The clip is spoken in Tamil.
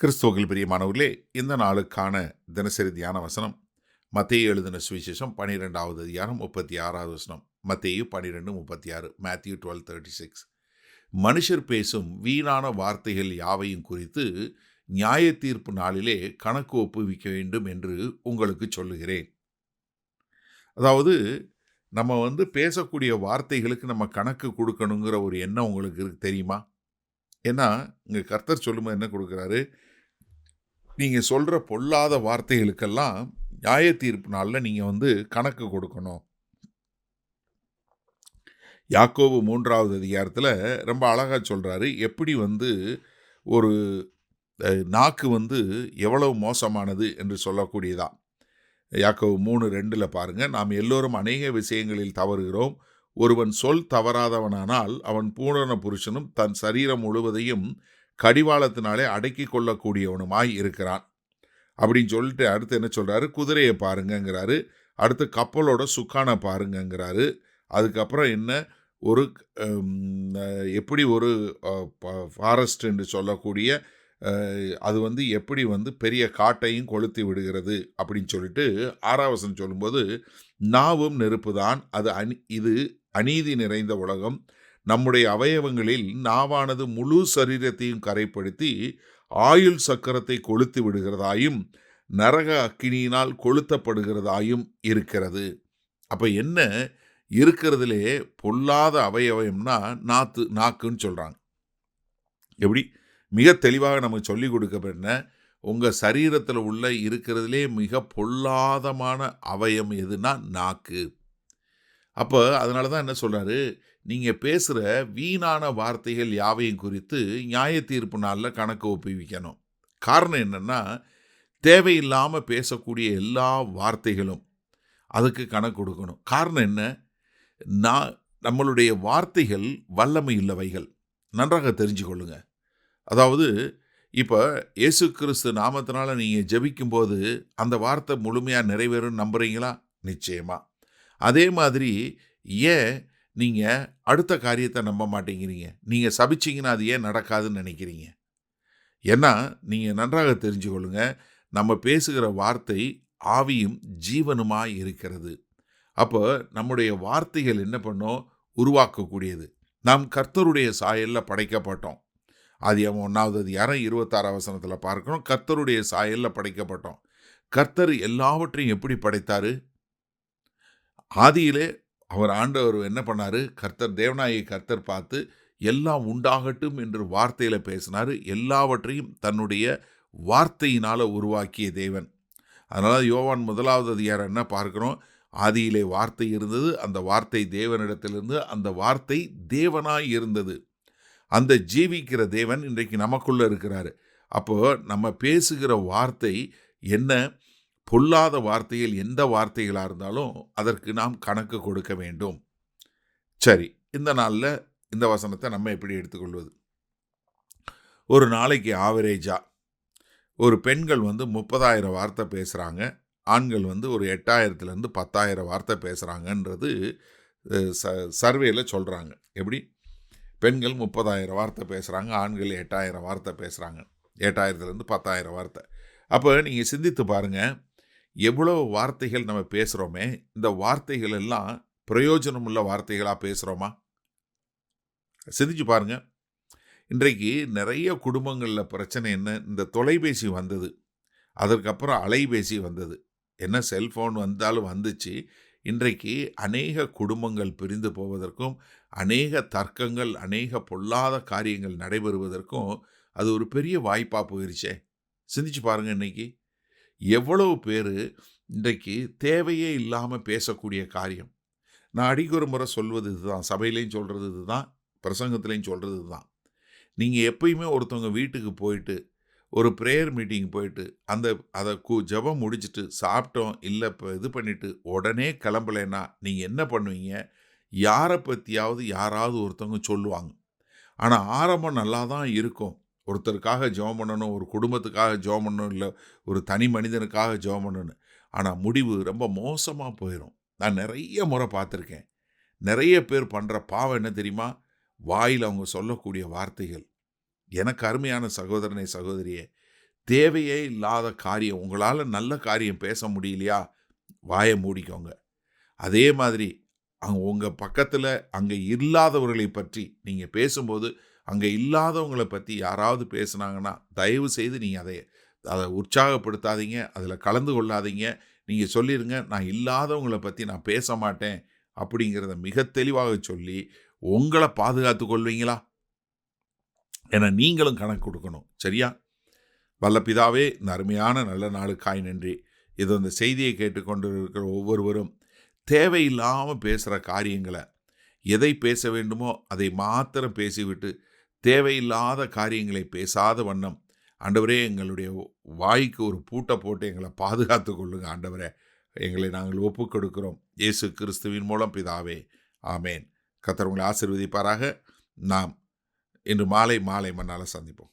கிறிஸ்துவுக்குள் பிரியமானவர்களே, இந்த நாளுக்கான தினசரி தியான வசனம் மத்தேயு எழுதின சுவிசேஷம் 12வது அதிகாரம் 36வது வசனம். மத்தேயு 12:36, மேத்யூ 12:36. மனுஷர் பேசும் வீணான வார்த்தைகள் யாவையும் குறித்து நியாய தீர்ப்பு நாளிலே கணக்கு ஒப்புவிக்க வேண்டும் என்று உங்களுக்கு சொல்லுகிறேன். அதாவது நம்ம பேசக்கூடிய வார்த்தைகளுக்கு நம்ம கணக்கு கொடுக்கணுங்கிற ஒரு எண்ணம் உங்களுக்கு தெரியுமா? ஏன்னா இங்கே கர்த்தர் சொல்லும்போது என்ன கொடுக்குறாரு, நீங்கள் சொல்கிற பொல்லாத வார்த்தைகளுக்கெல்லாம் நியாய தீர்ப்பு நாளில் நீங்கள் கணக்கு கொடுக்கணும். யாக்கோபு 3வது அதிகாரத்தில் ரொம்ப அழகாக சொல்கிறாரு, எப்படி ஒரு நாக்கு எவ்வளவு மோசமானது என்று சொல்லக்கூடியதா. யாக்கோபு 3:2 பாருங்கள், நாம் எல்லோரும் அநேக விஷயங்களில் தவறுகிறோம். ஒருவன் சொல் தவறாதவனானால் அவன் பூரண புருஷனும் தன் சரீரம் முழுவதையும் கடிவாளத்தினாலே அடக்கி கொள்ளக்கூடியவனுமாய் இருக்கிறான் அப்படின்னு சொல்லிட்டு அடுத்து என்ன சொல்கிறாரு, குதிரையை பாருங்கங்கிறாரு. அடுத்து கப்பலோட சுக்கானை பாருங்கங்கிறாரு. அதுக்கப்புறம் என்ன, ஒரு எப்படி ஒரு ஃபாரஸ்ட் என்று சொல்லக்கூடிய அது எப்படி பெரிய காட்டையும் கொளுத்தி விடுகிறது அப்படின்னு சொல்லிட்டு 6வது வசனம் சொல்லும்போது, நாவும் நெருப்பு தான், இது அநீதி நிறைந்த உலகம். நம்முடைய அவயவங்களில் நாவானது முழு சரீரத்தையும் கரைப்படுத்தி ஆயுள் சக்கரத்தை கொளுத்து விடுகிறதாயும் நரக அக்கினியினால் கொளுத்தப்படுகிறதாயும் இருக்கிறது. அப்போ என்ன இருக்கிறதுலே பொல்லாத அவயவம்னா நாக்குன்னு சொல்கிறாங்க. எப்படி மிக தெளிவாக நமக்கு சொல்லி கொடுக்கப்பட்ட உங்கள் சரீரத்தில் உள்ள இருக்கிறதுலே மிக பொல்லாதமான அவயம் எதுனா நாக்கு. அப்போ அதனால தான் என்ன சொல்கிறாரு, நீங்கள் பேசுகிற வீணான வார்த்தைகள் யாவையும் குறித்து நியாய தீர்ப்பு நாளில் கணக்கு ஒப்புவிக்கணும். காரணம் என்னென்னா, தேவையில்லாமல் பேசக்கூடிய எல்லா வார்த்தைகளும் அதுக்கு கணக்கு கொடுக்கணும். காரணம் என்ன, நம்மளுடைய வார்த்தைகள் வல்லமை இல்லவைகள். நன்றாக தெரிஞ்சு கொள்ளுங்க. அதாவது இப்போ இயேசு கிறிஸ்து நாமத்தினால நீங்கள் ஜெபிக்கும்போது அந்த வார்த்தை முழுமையாக நிறைவேறும் நம்புறீங்களா? நிச்சயமாக. அதே மாதிரி ஏன் நீங்கள் அடுத்த காரியத்தை நம்ப மாட்டேங்கிறீங்க? நீங்கள் சபிச்சிங்கன்னா அது ஏன் நடக்காதுன்னு நினைக்கிறீங்க? ஏன்னா நீங்கள் நன்றாக தெரிஞ்சு கொள்ளுங்க, நம்ம பேசுகிற வார்த்தை ஆவியும் ஜீவனுமாய் இருக்கிறது. அப்போ நம்முடைய வார்த்தைகள் என்ன பண்ணோம், உருவாக்கக்கூடியது. நாம் கர்த்தருடைய சாயலில் படைக்கப்பட்டோம். ஆதியாகமம் 1வது அதிகாரம் 26வது வசனத்தில் பார்க்கணும், கர்த்தருடைய சாயலில் படைக்கப்பட்டோம். கர்த்தர் எல்லாவற்றையும் எப்படி படைத்தார்? ஆதியிலே ஆண்டவர் என்ன பண்ணார், தேவனாகிய கர்த்தர் பார்த்து எல்லாம் உண்டாகட்டும் என்று வார்த்தையில் பேசினார். எல்லாவற்றையும் தன்னுடைய வார்த்தையினால் உருவாக்கிய தேவன். அதனால் யோவான் 1வது அதிகாரம் என்ன பார்க்கிறோம், ஆதியிலே வார்த்தை இருந்தது, அந்த வார்த்தை தேவனிடத்திலிருந்து, அந்த வார்த்தை தேவனாய் இருந்தது. அந்த ஜீவிக்கிற தேவன் இன்றைக்கு நமக்குள்ளே இருக்கிறாரு. அப்போது நம்ம பேசுகிற வார்த்தை என்ன, பொல்லாத வார்த்தைகள் எந்த வார்த்தைகளாக இருந்தாலும் அதற்கு நாம் கணக்கு கொடுக்க வேண்டும். சரி, இந்த நாளில் இந்த வசனத்தை நம்ம எப்படி எடுத்துக்கொள்வது? ஒரு நாளைக்கு ஆவரேஜாக ஒரு பெண்கள் 30,000 வார்த்தை பேசுகிறாங்க, ஆண்கள் ஒரு 8,000லேருந்து 10,000 வார்த்தை பேசுகிறாங்கன்றது சர்வேல சொல்கிறாங்க. எப்படி பெண்கள் 30,000 வார்த்தை பேசுகிறாங்க, ஆண்கள் 8,000 வார்த்தை பேசுகிறாங்க, 8,000லேருந்து 10,000 வார்த்தை. அப்போ நீங்கள் சிந்தித்து பாருங்கள், எவ்வளோ வார்த்தைகள் நம்ம பேசுகிறோமே, இந்த வார்த்தைகள் எல்லாம் பிரயோஜனமுள்ள வார்த்தைகளாக பேசுகிறோமா? சிந்திச்சு பாருங்கள். இன்றைக்கு நிறைய குடும்பங்களில் பிரச்சனை என்ன, இந்த தொலைபேசி வந்தது, அதற்கப்புறம் அலைபேசி வந்தது, என்ன செல்ஃபோன் வந்தாலும் வந்துச்சு. இன்றைக்கு அநேக குடும்பங்கள் பிரிந்து போவதற்கும், அநேக தர்க்கங்கள், அநேக பொல்லாத காரியங்கள் நடைபெறுவதற்கும் அது ஒரு பெரிய வாய்ப்பாக போயிருச்சே. சிந்திச்சு பாருங்கள், இன்றைக்கி எவ்வளவு பேர் இன்றைக்கு தேவையே இல்லாமல் பேசக்கூடிய காரியம். நான் அடிக்கொரு ஒரு முறை சொல்வது இதுதான், சபையிலையும் சொல்கிறது இதுதான், பிரசங்கத்திலையும் சொல்கிறது இதுதான். நீங்கள் எப்பயுமே ஒருத்தவங்க வீட்டுக்கு போயிட்டு ஒரு ப்ரேயர் மீட்டிங் போயிட்டு அதை ஜெபம் முடிச்சுட்டு சாப்பிட்டோம் இல்லை இப்போ இது பண்ணிவிட்டு உடனே கிளம்பலைன்னா நீங்கள் என்ன பண்ணுவீங்க? யாரை பற்றியாவது யாராவது ஒருத்தவங்க சொல்லுவாங்க. ஆனால் ஆரம்பம் நல்லா தான் இருக்கும். ஒருத்தருக்காக ஜெபம் பண்ணணும், ஒரு குடும்பத்துக்காக ஜெபம் பண்ணணும், இல்லை ஒரு தனி மனிதனுக்காக ஜெபம் பண்ணணும். ஆனால் முடிவு ரொம்ப மோசமாக போயிடும். நான் நிறைய முறை பார்த்துருக்கேன். நிறைய பேர் பண்ணுற பாவம் என்ன தெரியுமா? வாயில் அவங்க சொல்லக்கூடிய வார்த்தைகள். எனக்கு அருமையான சகோதரனே, சகோதரியே, தேவையே இல்லாத காரியம், உங்களால் நல்ல காரியம் பேச முடியலையா, வாயை மூடிக்கோங்க. அதே மாதிரி உங்கள் பக்கத்தில் அங்கே இல்லாதவர்களை பற்றி நீங்கள் பேசும்போது, அங்கே இல்லாதவங்களை பற்றி யாராவது பேசுனாங்கன்னா தயவு செய்து நீங்கள் அதை உற்சாகப்படுத்தாதீங்க, அதில் கலந்து கொள்ளாதீங்க. நீங்கள் சொல்லிடுங்க, நான் இல்லாதவங்களை பற்றி நான் பேச மாட்டேன் அப்படிங்கிறத மிக தெளிவாக சொல்லி உங்களை பாதுகாத்து கொள்வீங்களா? ஏன்னா நீங்களும் கணக்கு கொடுக்கணும். சரியா? வல்ல பிதாவே, இந்த அருமையான நல்ல நாளுக்காய் நன்றி. இது அந்த செய்தியை கேட்டுக்கொண்டு இருக்கிற ஒவ்வொருவரும் தேவையில்லாமல் பேசுகிற காரியங்களை, எதை பேச வேண்டுமோ அதை மாத்திரம் பேசிவிட்டு தேவையில்லாத காரியங்களை பேசாத வண்ணம் ஆண்டவரே எங்களுடைய வாய்க்கு ஒரு பூட்டை போட்டு எங்களை பாதுகாத்து கொள்ளுங்க ஆண்டவரே. எங்களை நாங்கள் ஒப்புக் கொடுக்கிறோம் இயேசு கிறிஸ்துவின் மூலம் பிதாவே, ஆமேன். கர்த்தர் உங்களை ஆசீர்வதிப்பாராக. நாம் இன்று மாலை மண்ணால் சந்திப்போம்.